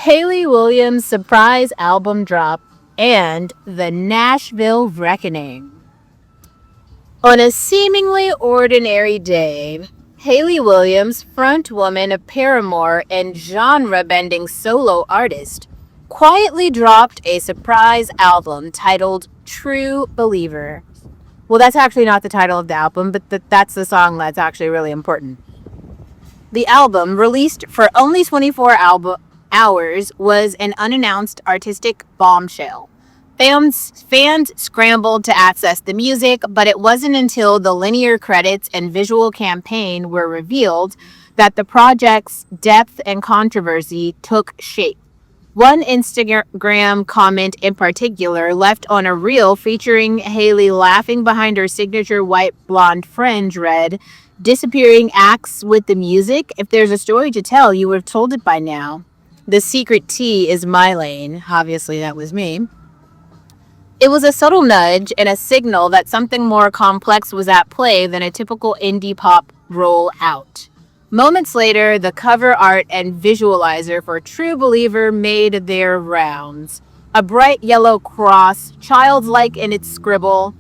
Hayley Williams' surprise album drop, and the Nashville reckoning. On a seemingly ordinary day, Hayley Williams, frontwoman of Paramore and genre-bending solo artist, quietly dropped a surprise album titled True Believer. Well, that's actually not the title of the album, but that's the song that's actually really important. The album, released for only 24 hours, was an unannounced artistic bombshell. Fans scrambled to access the music, but it wasn't until the linear credits and visual campaign were revealed that the project's depth and controversy took shape. One Instagram comment in particular, left on a reel featuring Hayley laughing behind her signature white blonde fringe, read, "Disappearing acts with the music? If there's a story to tell, you would have told it by now. The secret T is my lane." Obviously, that was me. It was a subtle nudge and a signal that something more complex was at play than a typical indie pop rollout. Moments later, the cover art and visualizer for True Believer made their rounds. A bright yellow cross, childlike in its scribble,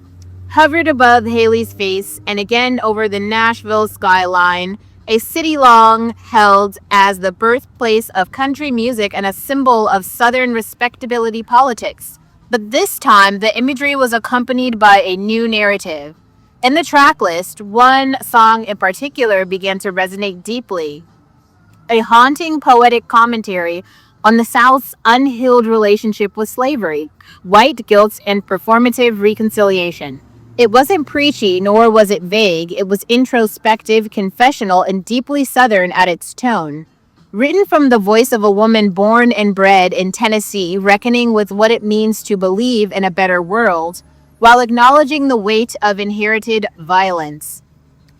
hovered above Hayley's face and again over the Nashville skyline, a city long held as the birthplace of country music and a symbol of Southern respectability politics. But this time, the imagery was accompanied by a new narrative. In the track list, one song in particular began to resonate deeply. A haunting poetic commentary on the South's unhealed relationship with slavery, white guilt, and performative reconciliation. It wasn't preachy, nor was it vague. It was introspective, confessional, and deeply Southern at its tone. Written from the voice of a woman born and bred in Tennessee, reckoning with what it means to believe in a better world, while acknowledging the weight of inherited violence.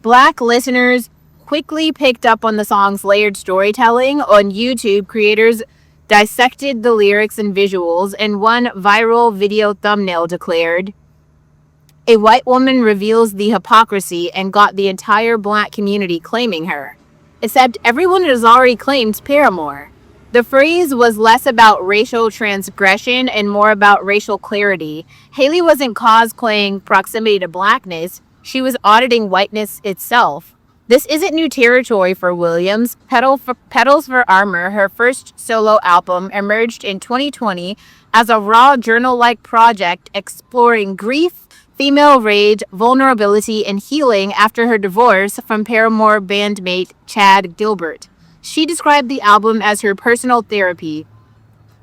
Black listeners quickly picked up on the song's layered storytelling. On YouTube, creators dissected the lyrics and visuals, and one viral video thumbnail declared, "A white woman reveals the hypocrisy," and got the entire Black community claiming her. Except everyone has already claimed Paramore. The phrase was less about racial transgression and more about racial clarity. Hayley wasn't cosplaying proximity to blackness, she was auditing whiteness itself. This isn't new territory for Williams. Petals for Armor, her first solo album, emerged in 2020 as a raw journal-like project exploring grief, female rage, vulnerability, and healing after her divorce from Paramore bandmate Chad Gilbert. She described the album as her personal therapy,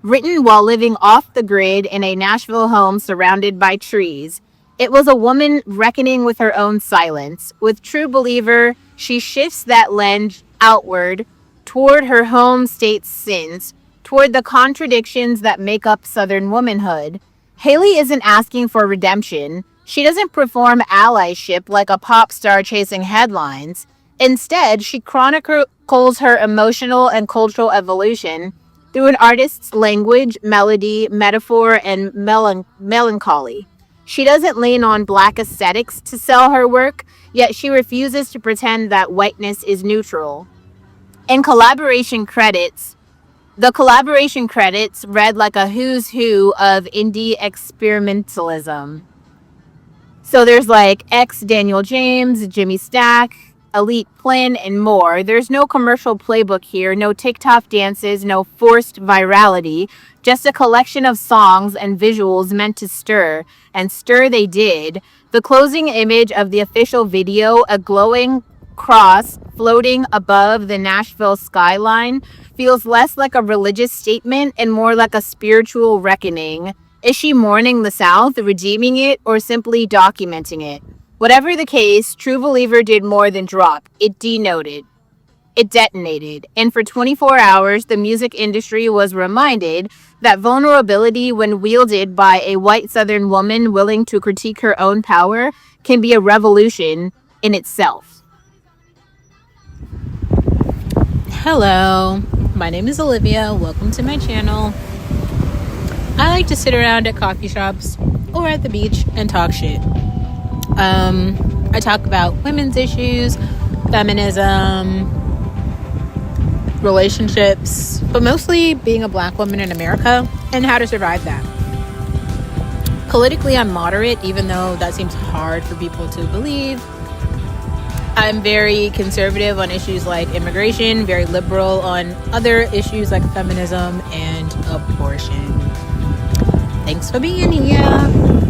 written while living off the grid in a Nashville home surrounded by trees. It was a woman reckoning with her own silence. With True Believer, she shifts that lens outward toward her home state's sins, toward the contradictions that make up Southern womanhood. Hayley isn't asking for redemption. She doesn't perform allyship like a pop star chasing headlines. Instead, she chronicles her emotional and cultural evolution through an artist's language, melody, metaphor, and melancholy. She doesn't lean on Black aesthetics to sell her work, yet she refuses to pretend that whiteness is neutral. The collaboration credits read like a who's who of indie experimentalism. So there's like X Daniel James, Jimmy Stack, Elite Plin, and more. There's no commercial playbook here, no TikTok dances, no forced virality, just a collection of songs and visuals meant to stir, and stir they did. The closing image of the official video, a glowing cross floating above the Nashville skyline, feels less like a religious statement and more like a spiritual reckoning. Is she mourning the South, redeeming it, or simply documenting it? Whatever the case, True Believer did more than drop. It denoted. It detonated. And for 24 hours, the music industry was reminded that vulnerability, when wielded by a white Southern woman willing to critique her own power, can be a revolution in itself. Hello, my name is Olivia. Welcome to my channel. I like to sit around at coffee shops or at the beach and talk shit. I talk about women's issues, feminism, relationships, but mostly being a Black woman in America and how to survive that. Politically, I'm moderate, even though that seems hard for people to believe. I'm very conservative on issues like immigration, very liberal on other issues like feminism and abortion. Thanks for being here.